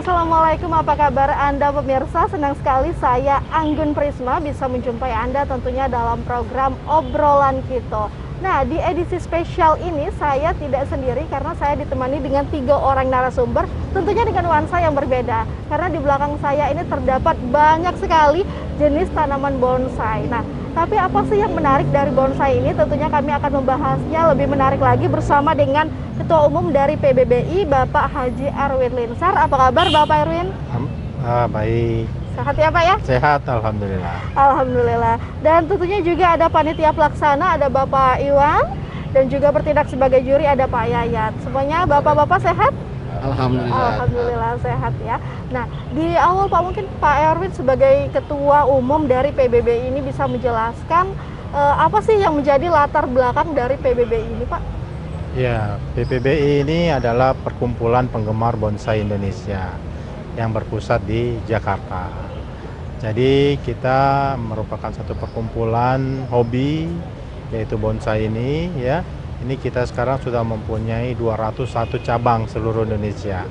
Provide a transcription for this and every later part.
Assalamualaikum, apa kabar Anda pemirsa? Senang sekali saya Anggun Prisma bisa menjumpai Anda tentunya dalam program Obrolan Kito. Nah, di edisi spesial ini saya tidak sendiri karena saya ditemani dengan 3 orang narasumber, tentunya dengan nuansa yang berbeda. Karena di belakang saya ini terdapat banyak sekali jenis tanaman bonsai. Nah, tapi apa sih yang menarik dari bonsai ini? Tentunya kami akan membahasnya lebih menarik lagi bersama dengan Ketua Umum dari PBBI, Bapak Haji Erwin Linsar. Apa kabar Bapak Erwin? Baik. Sehat ya Pak ya? Sehat, alhamdulillah. Alhamdulillah. Dan tentunya juga ada panitia pelaksana, ada Bapak Iwan, dan juga bertindak sebagai juri ada Pak Yayat. Semuanya Bapak-Bapak sehat? Alhamdulillah. Alhamdulillah sehat ya. Nah, di awal Pak, mungkin Pak Erwin sebagai Ketua Umum dari PBBI ini bisa menjelaskan apa sih yang menjadi latar belakang dari PBBI ini Pak? Ya, PBBI ini adalah perkumpulan penggemar bonsai Indonesia yang berpusat di Jakarta. Jadi kita merupakan satu perkumpulan hobi yaitu bonsai ini ya. Ini kita sekarang sudah mempunyai 201 cabang seluruh Indonesia.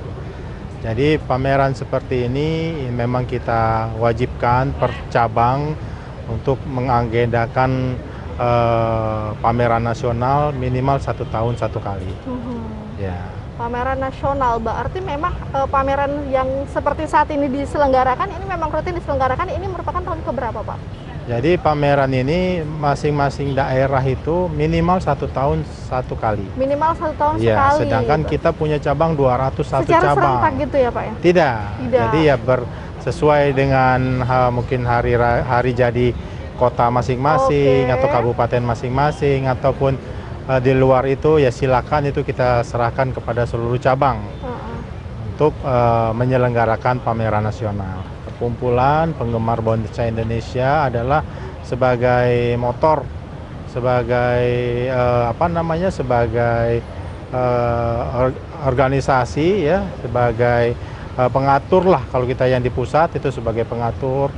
Jadi pameran seperti ini memang kita wajibkan per cabang untuk mengagendakan pameran nasional minimal 1 tahun 1 kali. Ya. Pameran nasional, berarti memang pameran yang seperti saat ini diselenggarakan, ini memang rutin diselenggarakan, ini merupakan tahun keberapa Pak? Jadi pameran ini masing-masing daerah itu minimal 1 tahun 1 kali. Minimal 1 tahun Ya, sekali. sedangkan kita punya cabang 201 Secara cabang. serentak gitu ya Pak ya? Tidak. Tidak. Jadi ya sesuai dengan mungkin hari jadi kota masing-masing atau kabupaten masing-masing ataupun di luar itu ya silakan itu kita serahkan kepada seluruh cabang untuk menyelenggarakan pameran nasional. Perkumpulan penggemar bonsai Indonesia adalah sebagai motor, sebagai sebagai organisasi ya, sebagai pengatur lah kalau kita yang di pusat itu sebagai pengatur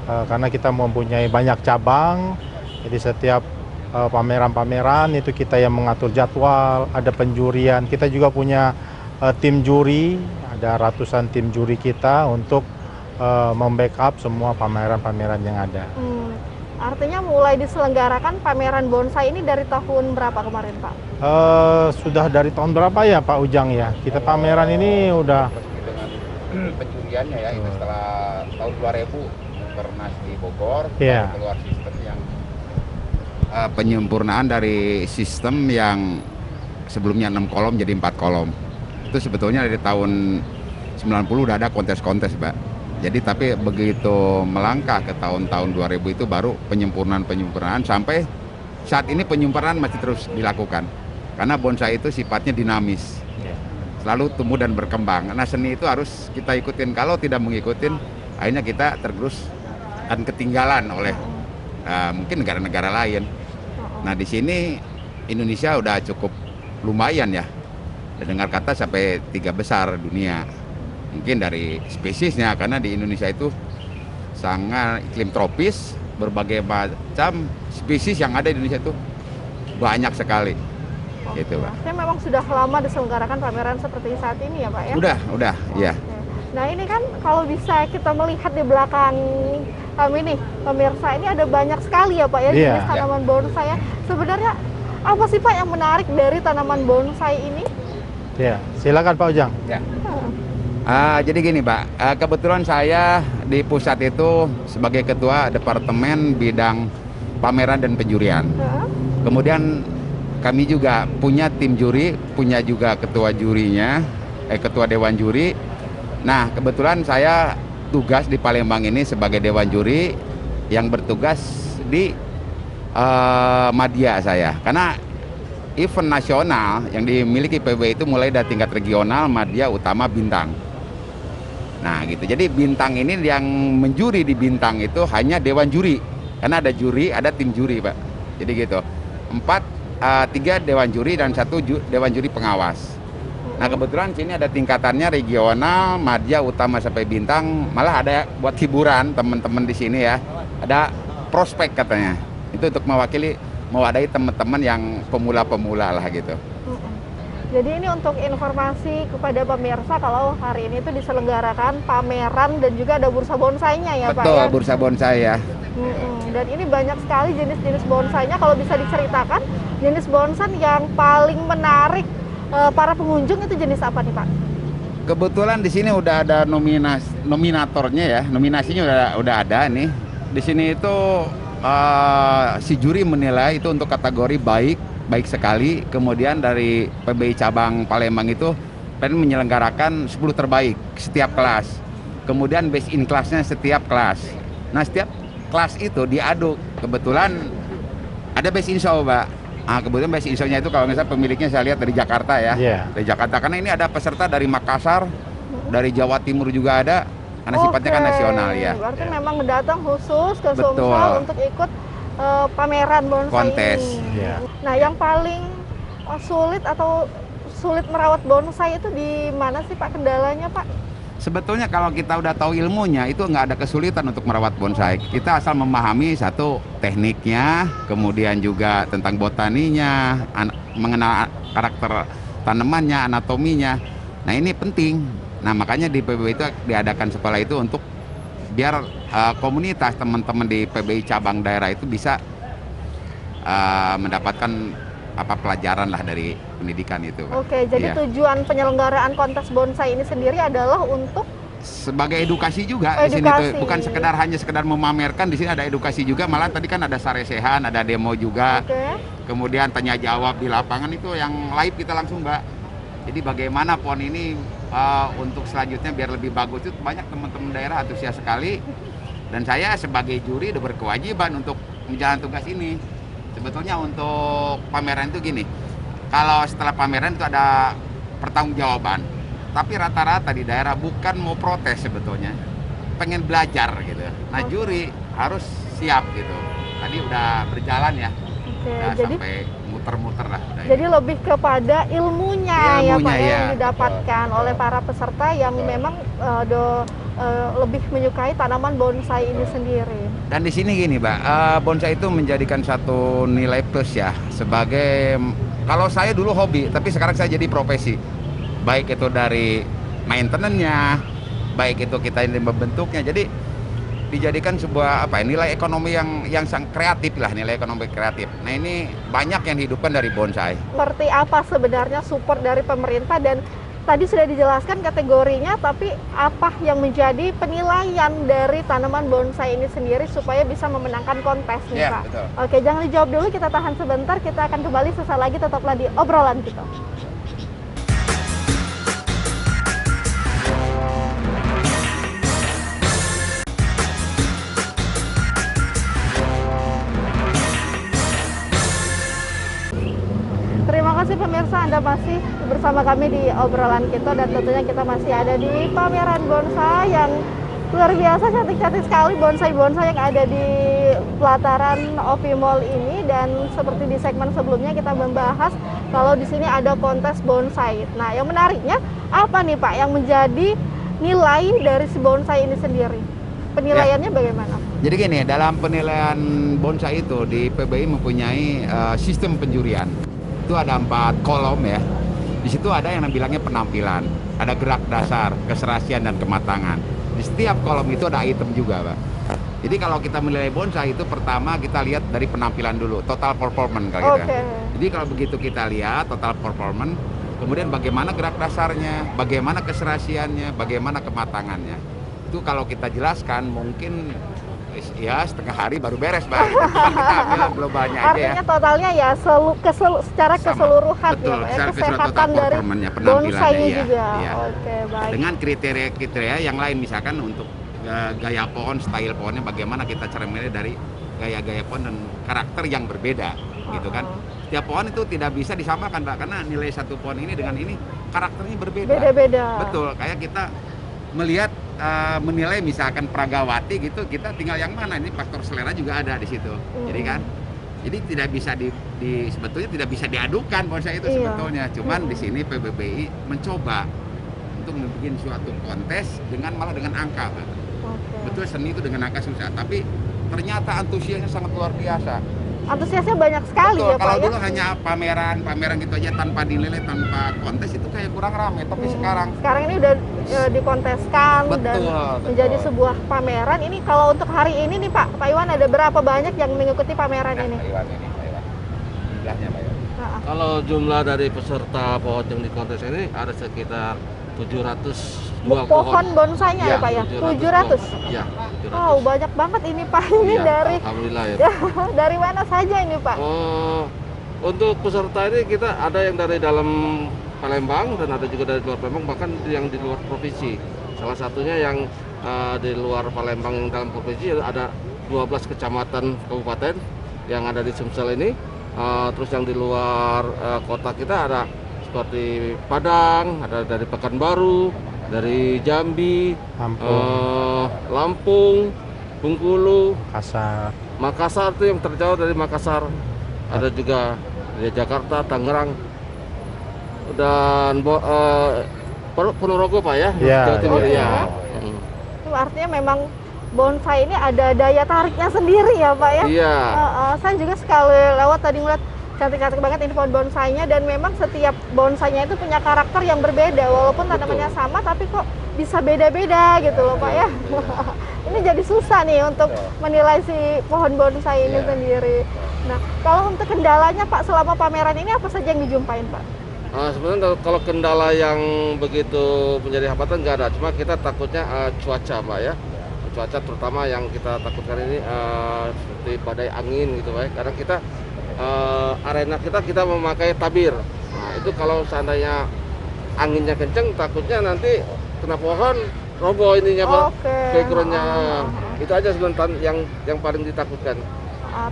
karena kita mempunyai banyak cabang. Jadi setiap pameran-pameran itu kita yang mengatur jadwal, ada penjurian. Kita juga punya tim juri, ada ratusan tim juri kita untuk membackup semua pameran-pameran yang ada. Artinya mulai diselenggarakan pameran bonsai ini dari tahun berapa kemarin Pak? Sudah dari tahun berapa ya Pak Ujang ya? Kita pameran ini udah dengan pencuriannya ya, itu setelah tahun 2000 Pernas di Bogor, Yeah. keluar sistem yang penyempurnaan dari sistem yang sebelumnya 6 kolom jadi 4 kolom. Itu sebetulnya dari tahun 90 udah ada kontes-kontes Pak. Jadi tapi begitu melangkah ke tahun-tahun 2000 itu baru penyempurnaan sampai saat ini penyempurnaan masih terus dilakukan. Karena bonsai itu sifatnya dinamis. Selalu tumbuh dan berkembang. Nah, seni itu harus kita ikutin. Kalau tidak mengikutin, akhirnya kita tergerus dan ketinggalan oleh mungkin negara-negara lain. Nah, di sini Indonesia udah cukup lumayan ya. Dengar kata sampai 3 besar dunia. Mungkin dari spesiesnya, karena di Indonesia itu sangat iklim tropis, berbagai macam spesies yang ada di Indonesia itu banyak sekali. Gitu, Pak. Artinya memang sudah lama diselenggarakan pameran seperti saat ini ya Pak ya? Udah, iya. Nah ini kan kalau bisa kita melihat di belakang kami nih, pemirsa, ini ada banyak sekali ya Pak ya jenis tanaman bonsai ya. Sebenarnya apa sih Pak yang menarik dari tanaman bonsai ini? Ya, silakan Pak Ujang. Ya. Jadi gini Pak, kebetulan saya di pusat itu sebagai ketua departemen bidang pameran dan penjurian. Kemudian kami juga punya tim juri, punya juga ketua jurinya, ketua dewan juri. Nah, kebetulan saya tugas di Palembang ini sebagai dewan juri yang bertugas di media saya. Karena event nasional yang dimiliki PBBI itu mulai dari tingkat regional, media, utama, bintang. Nah gitu, jadi bintang ini yang menjuri di bintang itu hanya dewan juri. Karena ada juri, ada tim juri Pak. Jadi gitu, 3 dewan juri dan 1 dewan juri pengawas. Nah kebetulan sini ada tingkatannya regional, media, utama sampai bintang. Malah ada buat hiburan teman-teman di sini ya. Ada prospek katanya. Itu untuk mewadahi teman-teman yang pemula-pemula lah gitu. Jadi ini untuk informasi kepada pemirsa kalau hari ini tuh diselenggarakan pameran dan juga ada bursa bonsainya ya Pak Betul, ya? bursa bonsai ya. Dan ini banyak sekali jenis-jenis bonsainya. Kalau bisa diceritakan jenis bonsai yang paling menarik para pengunjung itu jenis apa nih Pak? Kebetulan di sini udah ada nominatornya ya, nominasinya udah ada nih. Di sini itu si juri menilai itu untuk kategori baik sekali. Kemudian dari PBI cabang Palembang itu pengen menyelenggarakan 10 terbaik setiap kelas. Kemudian best in class-nya setiap kelas. Nah, setiap kelas itu diaduk. Kebetulan ada best in show, Pak. Kemudian best in show-nya itu kalau misalnya pemiliknya saya lihat dari Jakarta ya. Yeah. Dari Jakarta, karena ini ada peserta dari Makassar, dari Jawa Timur juga ada, karena sifatnya kan nasional ya. Berarti memang datang khusus ke Betul. Sumsel untuk ikut pameran bonsai Kontes. ini. Yeah. Nah, yang paling sulit merawat bonsai itu di mana sih Pak, kendalanya Pak? Sebetulnya kalau kita udah tahu ilmunya itu nggak ada kesulitan untuk merawat bonsai. Kita asal memahami satu tekniknya, kemudian juga tentang botaninya, mengenal karakter tanamannya, anatominya. Nah ini penting. Nah makanya di PBI itu diadakan sekolah itu untuk biar komunitas teman-teman di PBI cabang daerah itu bisa mendapatkan pelajaran lah dari pendidikan itu. Oke, jadi Iya. tujuan penyelenggaraan kontes bonsai ini sendiri adalah untuk Sebagai edukasi juga di sini Edukasi. tuh, bukan hanya sekedar memamerkan. Di sini ada edukasi juga, malah tadi kan ada saresehan, ada demo juga, kemudian tanya jawab di lapangan itu yang live kita langsung, Mbak. Jadi bagaimana pohon ini untuk selanjutnya biar lebih bagus, itu banyak teman-teman daerah antusias sekali, dan saya sebagai juri udah berkewajiban untuk menjalankan tugas ini. Sebetulnya untuk pameran itu gini, kalau setelah pameran itu ada pertanggungjawaban. Tapi rata-rata di daerah bukan mau protes sebetulnya, pengen belajar gitu. Nah juri harus siap gitu. Tadi udah berjalan ya, udah jadi sampai muter-muter lah. jadi lebih kepada ilmunya ya Pak Ilmunya, ya. yang didapatkan oleh para peserta yang memang lebih menyukai tanaman bonsai ini sendiri. Dan di sini gini, Mbak, bonsai itu menjadikan satu nilai plus ya. Sebagai, kalau saya dulu hobi, tapi sekarang saya jadi profesi. Baik itu dari maintenance-nya, baik itu kita ini membentuknya. Jadi dijadikan sebuah nilai ekonomi yang sangat kreatif lah, nilai ekonomi kreatif. Nah ini banyak yang dihidupkan dari bonsai. Seperti apa sebenarnya support dari pemerintah, dan tadi sudah dijelaskan kategorinya, tapi apa yang menjadi penilaian dari tanaman bonsai ini sendiri supaya bisa memenangkan kontes nih Ya, Pak? betul. Oke, jangan dijawab dulu, kita tahan sebentar, kita akan kembali sesaat lagi, tetaplah di obrolan kita. Terima kasih pemirsa, Anda masih bersama kami di obrolan kita, dan tentunya kita masih ada di pameran bonsai yang luar biasa, cantik-cantik sekali bonsai-bonsai yang ada di pelataran Ovi Mall ini. Dan seperti di segmen sebelumnya kita membahas kalau di sini ada kontes bonsai. Nah, yang menariknya apa nih Pak yang menjadi nilai dari si bonsai ini sendiri? Penilaiannya bagaimana? Jadi gini, dalam penilaian bonsai itu di PBI mempunyai sistem penjurian. Itu ada 4 kolom ya. Di situ ada yang bilangnya penampilan, ada gerak dasar, keserasian dan kematangan. Di setiap kolom itu ada item juga, Pak. Jadi kalau kita menilai bonsai itu pertama kita lihat dari penampilan dulu, total performance kalau gitu. Jadi kalau begitu kita lihat total performance, kemudian bagaimana gerak dasarnya, bagaimana keserasiannya, bagaimana kematangannya. Itu kalau kita jelaskan mungkin ya setengah hari baru beres, Pak. Cuman kita ambil globalnya aja ya. Artinya totalnya ya secara keseluruhan Betul, ya Pak, secara kesehatan dari performanya, bonsainya iya, juga. iya. Oke, baik. Dengan kriteria-kriteria yang lain, misalkan untuk gaya pohon, style pohonnya, bagaimana kita cara menilai dari gaya-gaya pohon dan karakter yang berbeda, gitu kan. Setiap pohon itu tidak bisa disamakan, Pak, karena nilai satu pohon ini dengan ini karakternya berbeda. Beda-beda. Betul, kayak kita melihat menilai misalkan Pragawati gitu, kita tinggal yang mana, ini faktor selera juga ada di situ. Jadi kan, jadi tidak bisa sebetulnya tidak bisa diadukan bonsai itu sebetulnya. Cuman di sini PBBI mencoba untuk membuat suatu kontes malah dengan angka, Pak. Betul, seni itu dengan angka susah, tapi ternyata antusiasnya sangat luar biasa. antusiasnya banyak sekali Betul, ya Pak kalau ya. dulu hanya pameran gitu aja tanpa dinilai, tanpa kontes itu kayak kurang rame. Tapi sekarang Sekarang ini udah dikonteskan dan betul. menjadi sebuah pameran. Ini kalau untuk hari ini nih Pak Iwan, ada berapa banyak yang mengikuti pameran ini? Pak Iwan. Jumlahnya Pak Iwan. Nah, Kalau jumlah dari peserta pohon yang di kontes ini ada sekitar 702 pohon bonsainya ya Pak ya? 700? Iya, 700. Wow, banyak banget ini Pak. Ini Iya, dari alhamdulillah ya. dari mana saja ini Pak? Oh, untuk peserta ini kita ada yang dari dalam Palembang dan ada juga dari luar Palembang, bahkan yang di luar provinsi. Salah satunya yang di luar Palembang yang dalam provinsi ada 12 kecamatan kabupaten yang ada di Sumsel ini. Terus yang di luar kota kita ada seperti Padang, ada dari Pekanbaru, dari Jambi, Lampung, Bengkulu, Makassar itu yang terjauh dari Makassar, ada juga dari Jakarta, Tangerang, dan Ponorogo Pak ya, Jawa Timur ya. Itu artinya memang bonsai ini ada daya tariknya sendiri ya Pak ya? Iya. Saya juga sekali lewat tadi ngeliat cantik-cantik banget ini pohon bonsainya, dan memang setiap bonsainya itu punya karakter yang berbeda, walaupun tanamannya sama tapi kok bisa beda-beda gitu loh Pak ya. Ini jadi susah nih untuk menilai si pohon bonsai ini sendiri. Nah, kalau untuk kendalanya Pak selama pameran ini apa saja yang dijumpain Pak? Sebenarnya kalau kendala yang begitu menjadi hambatan nggak ada, cuma kita takutnya cuaca Pak ya. Cuaca terutama yang kita takutkan ini seperti badai angin gitu Pak ya. Karena kita arena kita memakai tabir. Nah, itu kalau seandainya anginnya kenceng takutnya nanti kena pohon roboh ininya Pak. Backgroundnya. Itu aja sebenarnya yang paling ditakutkan.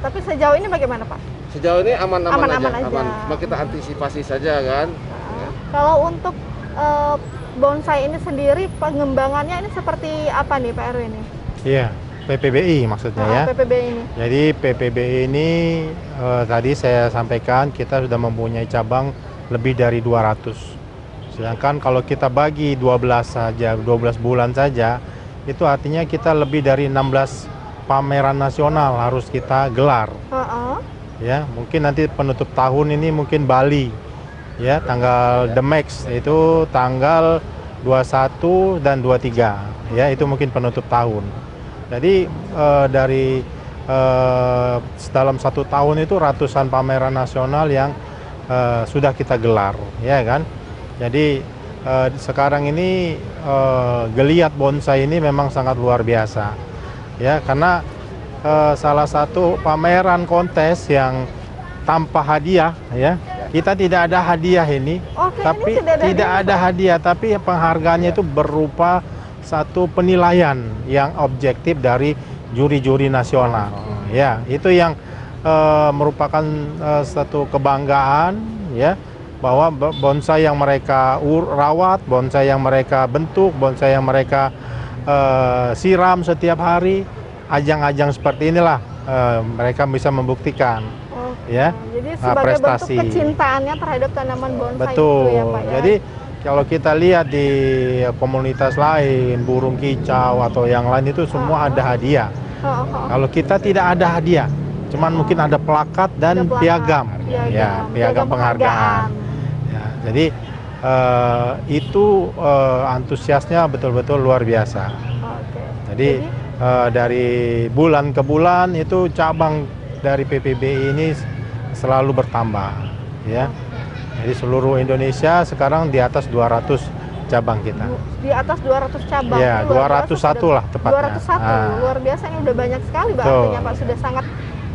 Tapi sejauh ini bagaimana Pak? Sejauh ini aman-aman aja. Aman. Cuma kita antisipasi saja kan. Kalau untuk bonsai ini sendiri pengembangannya ini seperti apa nih Pak Erwin ini? Iya, PPBI maksudnya ya. PPBI ini. Jadi PPBI ini tadi saya sampaikan kita sudah mempunyai cabang lebih dari 200. Sedangkan kalau kita bagi 12 saja, 12 bulan saja, itu artinya kita lebih dari 16 pameran nasional harus kita gelar. Ya, mungkin nanti penutup tahun ini mungkin Bali. Ya, tanggal The Max itu tanggal 21 dan 23. Ya, itu mungkin penutup tahun. Jadi dari dalam satu tahun itu ratusan pameran nasional yang sudah kita gelar, ya kan? Jadi sekarang ini geliat bonsai ini memang sangat luar biasa, ya, karena salah satu pameran kontes yang tanpa hadiah, ya. Kita tidak ada hadiah ini, tapi tidak ada hadiah, tapi penghargaannya itu berupa satu penilaian yang objektif dari juri-juri nasional. Ya, itu yang merupakan satu kebanggaan, ya, bahwa bonsai yang mereka rawat, bonsai yang mereka bentuk, bonsai yang mereka siram setiap hari, ajang-ajang seperti inilah mereka bisa membuktikan. Ya, jadi sebagai prestasi. Bentuk kecintaannya terhadap tanaman bonsai. Betul. Itu ya Pak ya. Jadi kalau kita lihat di komunitas lain, burung kicau atau yang lain itu semua ada hadiah. Kalau kita tidak ada hadiah, cuman mungkin ada plakat dan piagam. Ya, piagam penghargaan. Ya, jadi itu antusiasnya betul-betul luar biasa. Jadi dari bulan ke bulan itu cabang dari PPBI ini selalu bertambah, ya. Jadi seluruh Indonesia sekarang di atas 200 cabang kita. Di atas 200 cabang. Ya, 201 lah tepatnya. 201, luar biasa, ini udah banyak sekali Pak, artinya Pak sudah sangat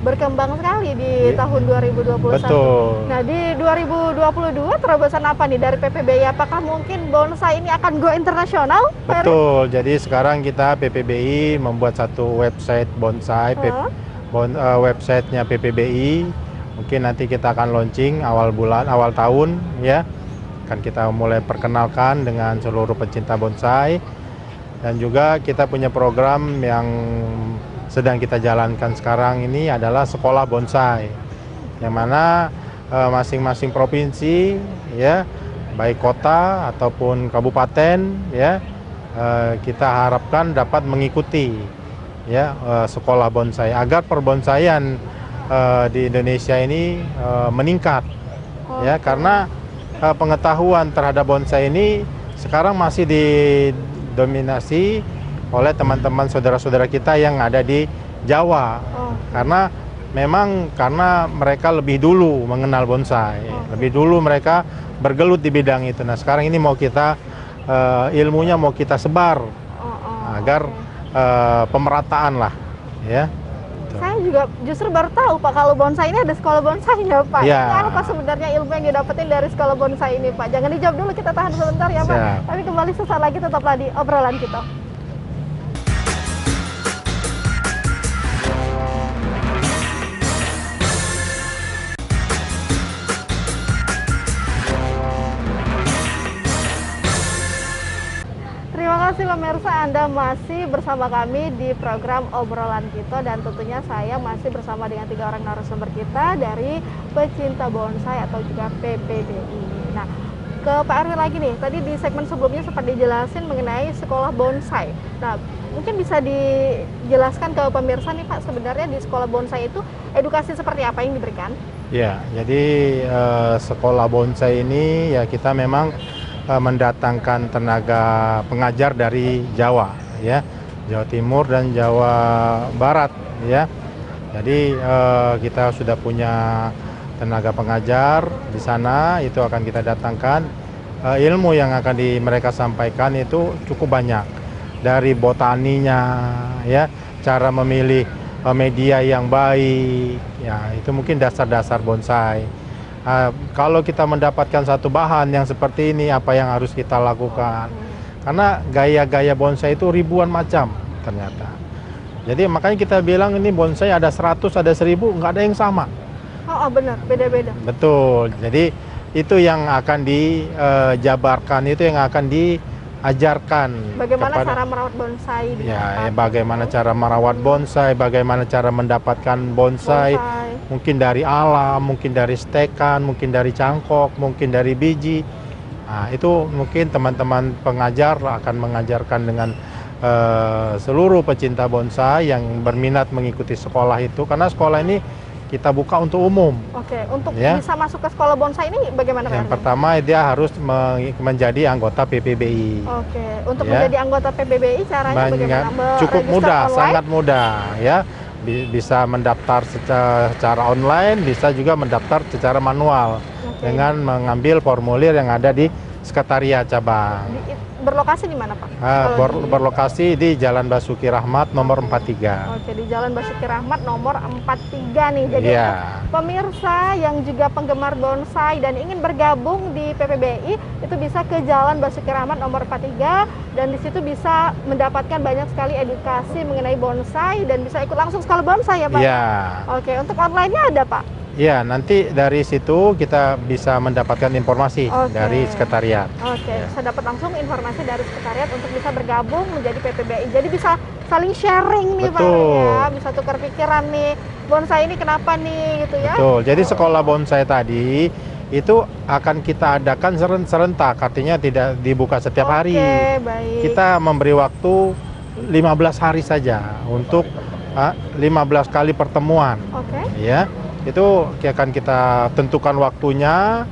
berkembang sekali di tahun 2021. Betul. Nah, di 2022 terobosan apa nih dari PPBI? Apakah mungkin bonsai ini akan go internasional? Betul, jadi sekarang kita PPBI membuat satu website bonsai, websitenya PPBI. Mungkin nanti kita akan launching awal tahun, ya. Kan kita mulai perkenalkan dengan seluruh pecinta bonsai. Dan juga kita punya program yang sedang kita jalankan sekarang ini adalah sekolah bonsai, yang mana masing-masing provinsi, ya, baik kota ataupun kabupaten, ya, kita harapkan dapat mengikuti, ya, sekolah bonsai agar perbonsaian di Indonesia ini meningkat, ya, Oke. karena pengetahuan terhadap bonsai ini sekarang masih didominasi oleh teman-teman saudara-saudara kita yang ada di Jawa, Oh, karena memang karena mereka lebih dulu mengenal bonsai, lebih dulu mereka bergelut di bidang itu. Nah, sekarang ini mau kita ilmunya mau kita sebar agar pemerataan lah, ya. saya juga justru baru tahu Pak kalau bonsai ini ada sekolah bonsainya Pak. Ya. Ini apa sebenarnya ilmu yang didapetin dari sekolah bonsai ini Pak? Jangan dijawab dulu, kita tahan sebentar ya Pak. Siap. Tapi kembali sesaat lagi, tetaplah di obrolan kita. Terima kasih pemirsa, Anda masih bersama kami di program obrolan kita, dan tentunya saya masih bersama dengan 3 orang narasumber kita dari pecinta bonsai atau juga PPBI. Nah, ke Pak Erwin lagi nih, tadi di segmen sebelumnya sempat dijelasin mengenai sekolah bonsai. Nah, mungkin bisa dijelaskan ke pemirsa nih Pak, sebenarnya di sekolah bonsai itu edukasi seperti apa yang diberikan? Ya, jadi sekolah bonsai ini ya kita memang mendatangkan tenaga pengajar dari Jawa, ya, Jawa Timur dan Jawa Barat, ya. Jadi kita sudah punya tenaga pengajar di sana, itu akan kita datangkan. Ilmu yang akan mereka sampaikan itu cukup banyak, dari botaninya, ya, cara memilih media yang baik, ya, itu mungkin dasar-dasar bonsai. Kalau kita mendapatkan satu bahan yang seperti ini, apa yang harus kita lakukan? Karena gaya-gaya bonsai itu ribuan macam ternyata. Jadi makanya kita bilang ini bonsai ada 100, ada 1000, nggak ada yang sama. Oh, benar, beda-beda. Betul. Jadi itu yang akan dijabarkan, itu yang akan diajarkan. Bagaimana cara merawat bonsai? Ya, bagaimana cara merawat bonsai, bagaimana cara mendapatkan bonsai. Mungkin dari alam, mungkin dari stekan, mungkin dari cangkok, mungkin dari biji. Nah, itu mungkin teman-teman pengajar akan mengajarkan dengan seluruh pecinta bonsai yang berminat mengikuti sekolah itu, karena sekolah ini kita buka untuk umum. Oke, untuk Ya. bisa masuk ke sekolah bonsai ini bagaimana Pak Yang Erwin? pertama dia harus menjadi anggota PPBI. Oke, untuk Ya. menjadi anggota PPBI caranya bagaimana? Cukup Register mudah, online? sangat mudah, ya. Bisa mendaftar secara online, bisa juga mendaftar secara manual dengan mengambil formulir yang ada di sekretariat cabang. Berlokasi di mana Pak? Berlokasi di Jalan Basuki Rahmat nomor 43. Oke, di Jalan Basuki Rahmat nomor 43 nih. Jadi Iya. pemirsa yang juga penggemar bonsai dan ingin bergabung di PPBI itu bisa ke Jalan Basuki Rahmat nomor 43, dan di situ bisa mendapatkan banyak sekali edukasi mengenai bonsai dan bisa ikut langsung sekolah bonsai ya Pak? Iya. Oke, untuk online-nya ada Pak? Iya, nanti dari situ kita bisa mendapatkan informasi dari sekretariat. Oke, saya dapat langsung informasi dari sekretariat untuk bisa bergabung menjadi PPBI. Jadi bisa saling sharing nih Pak ya, bisa tukar pikiran nih, bonsai ini kenapa nih gitu ya. Betul, jadi sekolah bonsai tadi itu akan kita adakan serentak, artinya tidak dibuka setiap hari. Baik. Kita memberi waktu 15 hari saja untuk 15 kali pertemuan. Oke. Ya. Itu akan kita tentukan waktunya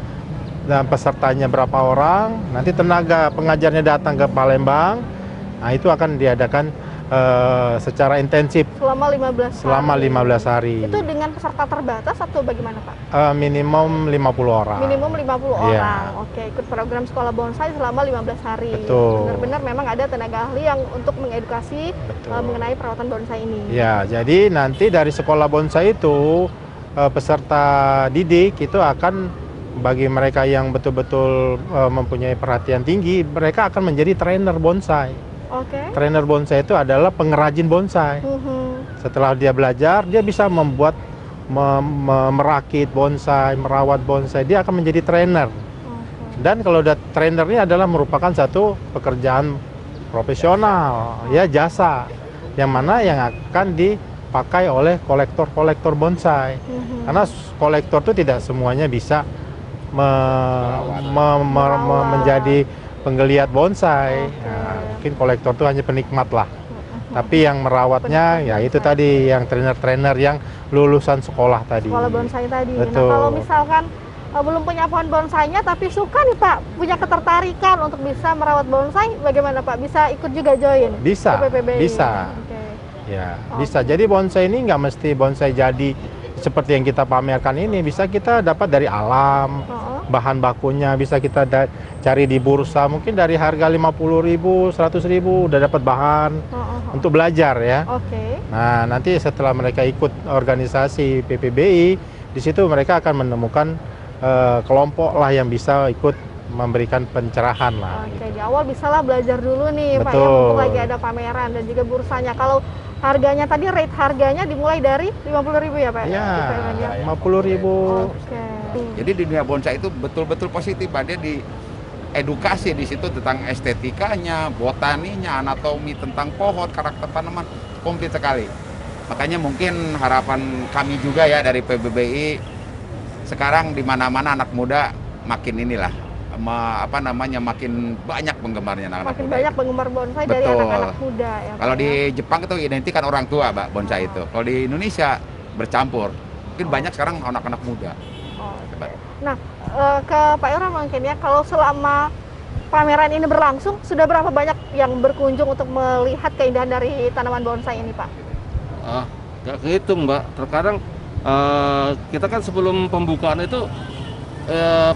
dan pesertanya berapa orang. Nanti tenaga pengajarnya datang ke Palembang. Nah, itu akan diadakan secara intensif Selama 15 hari. selama 15 hari. Itu dengan peserta terbatas atau bagaimana Pak? Minimum 50 orang. Minimum 50 Iya. orang. Oke, ikut program sekolah bonsai selama 15 hari. Betul. Benar-benar memang ada tenaga ahli yang untuk mengedukasi mengenai perawatan bonsai ini. Ya, jadi nanti dari sekolah bonsai itu peserta didik itu akan, bagi mereka yang betul-betul mempunyai perhatian tinggi, mereka akan menjadi trainer bonsai. Oke. Trainer bonsai itu adalah pengrajin bonsai. Setelah dia belajar, dia bisa membuat, merakit bonsai, merawat bonsai. Dia akan menjadi trainer. Dan kalau trainernya adalah merupakan satu pekerjaan profesional, ya, jasa, yang mana yang akan dipakai oleh kolektor-kolektor bonsai. Karena kolektor itu tidak semuanya bisa menjadi penggeliat bonsai. Nah, mungkin kolektor itu hanya penikmat lah. Tapi yang merawatnya ya itu tadi yang trainer-trainer yang lulusan sekolah tadi. Sekolah bonsai tadi. Betul. Nah, kalau misalkan belum punya pohon bonsainya tapi suka nih Pak, punya ketertarikan untuk bisa merawat bonsai, bagaimana Pak? Bisa ikut juga join? Bisa, ke PPBI? bisa. Oke. Ya, Oke. bisa. Jadi bonsai ini nggak mesti bonsai jadi seperti yang kita pamerkan ini. Bisa kita dapat dari alam, Oh, bahan bakunya bisa kita cari di bursa. Mungkin dari harga 50.000, 100.000 udah dapat bahan untuk belajar ya. Oke. Nah, nanti setelah mereka ikut organisasi PPBI, di situ mereka akan menemukan kelompok lah yang bisa ikut memberikan pencerahan lah. Oke, Gitu. di awal bisalah belajar dulu nih Pak ya, Betul. mumpung lagi ada pameran dan juga bursanya. Kalau harganya tadi, rate harganya dimulai dari 50.000 ya Pak? Ya, Di 50.000. Oke. Jadi di dunia bonsai itu betul-betul positif, Pak. Dia di edukasi di situ tentang estetikanya, botaninya, anatomi tentang pohon, karakter tanaman, komplit sekali. Makanya mungkin harapan kami juga ya dari PBBI, sekarang di mana-mana anak muda makin inilah makin banyak penggemarnya anak-anak Makin muda. banyak penggemar bonsai dari Betul. anak-anak muda ya Pak Kalau ya? di Jepang itu identik kan orang tua, Mbak, bonsai itu. Kalau di Indonesia bercampur. Mungkin banyak sekarang anak-anak muda. Oke. Nah, ke Pak Ira mungkin ya, kalau selama pameran ini berlangsung, sudah berapa banyak yang berkunjung untuk melihat keindahan dari tanaman bonsai ini, Pak? Nggak kehitung, Mbak. Terkadang kita kan sebelum pembukaan itu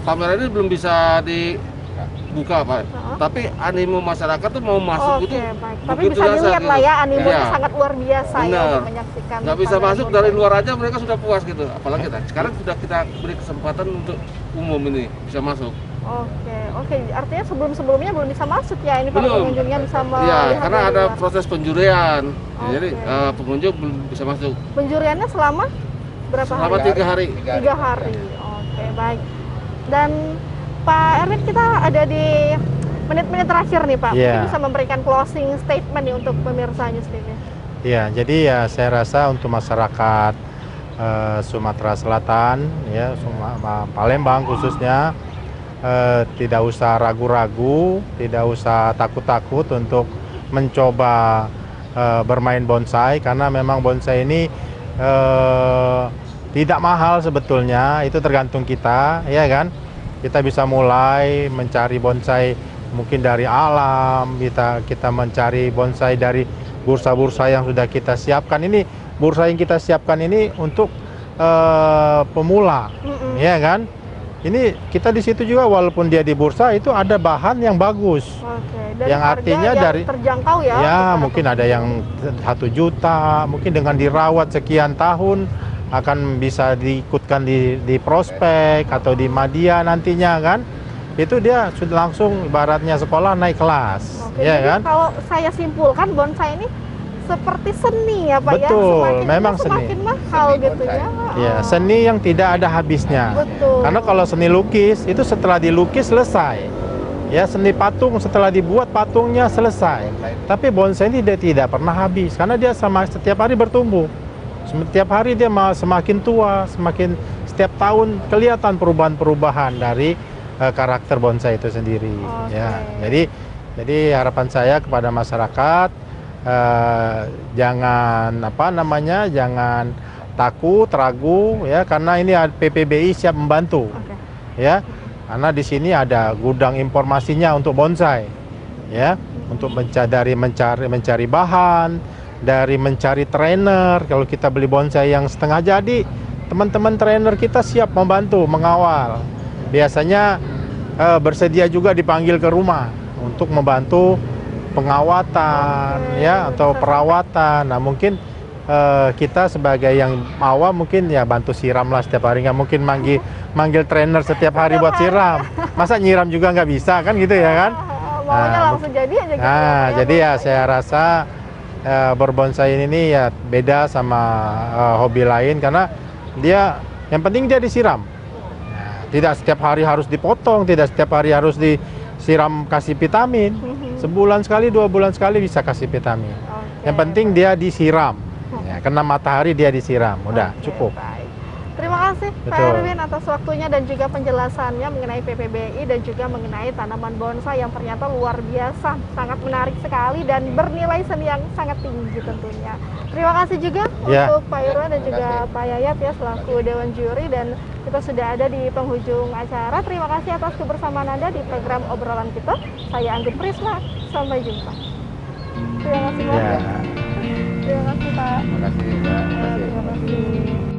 pameran ini belum bisa dibuka, Pak. Tapi animo masyarakat tuh mau masuk Oke, itu baik. Tapi begitu bisa dahsyat dilihat gitu. lah ya, animonya Iya. sangat luar biasa ya Benar. untuk menyaksikan. Nggak bisa pameran masuk bonsai. dari luar aja mereka sudah puas gitu. Apalagi kita sekarang sudah kita beri kesempatan untuk umum ini bisa masuk. Oke. Artinya sebelum-sebelumnya belum bisa masuk ya, ini para Belum. pengunjungnya bisa Iya, melihat karena dari ada luar. proses penjurian. Jadi Oke. pengunjung belum bisa masuk Penjuriannya selama berapa selama hari? 3 hari. 3 hari. Oke, baik. Dan Pak Erwin, kita ada di menit-menit terakhir nih Pak. Iya. Mungkin bisa memberikan closing statement nih untuk pemirsa News TV. Ya, jadi ya saya rasa untuk masyarakat Sumatera Selatan, ya Palembang khususnya, tidak usah ragu-ragu, tidak usah takut-takut untuk mencoba bermain bonsai, karena memang bonsai ini tidak mahal sebetulnya, itu tergantung kita, ya kan? Kita bisa mulai mencari bonsai mungkin dari alam, kita mencari bonsai dari bursa-bursa yang sudah kita siapkan. Ini bursa yang kita siapkan ini untuk pemula, ya kan? Ini kita di situ juga walaupun dia di bursa itu ada bahan yang bagus. Oke. Dan Yang harga artinya yang dari terjangkau ya. Ya, untuk para mungkin ada yang 1 juta, mungkin dengan dirawat sekian tahun akan bisa diikutkan di prospek atau di media nantinya kan. Itu dia sudah langsung ibaratnya sekolah naik kelas, Oke, ya jadi kan? kalau saya simpulkan bonsai ini seperti seni ya Pak ya. Betul, Semakin memang tua, seni. semakin mahal Seni gitu bonsai. ya. Ya, seni yang tidak ada habisnya. Betul. Karena kalau seni lukis itu setelah dilukis selesai. Ya, seni patung setelah dibuat patungnya selesai. Tapi bonsai ini dia tidak pernah habis karena dia setiap hari bertumbuh. Setiap hari dia semakin tua, setiap tahun kelihatan perubahan-perubahan dari karakter bonsai itu sendiri. Oke. Ya, jadi harapan saya kepada masyarakat, jangan takut, ragu ya, karena ini PPBI siap membantu. Oke. Ya, karena di sini ada gudang informasinya untuk bonsai, ya, untuk mencari bahan, dari mencari trainer. Kalau kita beli bonsai yang setengah jadi, teman-teman trainer kita siap membantu, mengawal. Biasanya bersedia juga dipanggil ke rumah untuk membantu pengawatan, ya, atau perawatan. Nah, mungkin kita sebagai yang awam mungkin ya bantu siram lah setiap hari, nggak mungkin manggil trainer setiap hari buat siram. Masa nyiram juga nggak bisa kan gitu ya kan? Maunya langsung jadi aja gitu. Nah, ya, Pak, ya, jadi ya bonsai. saya rasa berbonsai ini ya beda sama hobi lain karena dia yang penting dia disiram. Nah, tidak setiap hari harus dipotong, tidak setiap hari harus disiram kasih vitamin. Sebulan sekali, 2 bulan sekali bisa kasih vitamin. Oke. Yang penting dia disiram. Ya, kena matahari dia disiram, udah Oke, cukup. baik. Terima kasih Pak Betul. Erwin atas waktunya dan juga penjelasannya mengenai PPBI dan juga mengenai tanaman bonsai yang ternyata luar biasa, sangat menarik sekali dan bernilai seni yang sangat tinggi tentunya. Terima kasih juga Ya. untuk Pak Irwan dan Terima juga kasih. Pak Yayat ya selaku Dewan Juri, dan kita sudah ada di penghujung acara. Terima kasih atas kebersamaan Anda di program obrolan kita. Saya Anggun Prisma, sampai jumpa. Terima kasih Pak. Ya. Terima kasih Pak. Terima kasih, Mbak. Terima kasih. Terima kasih.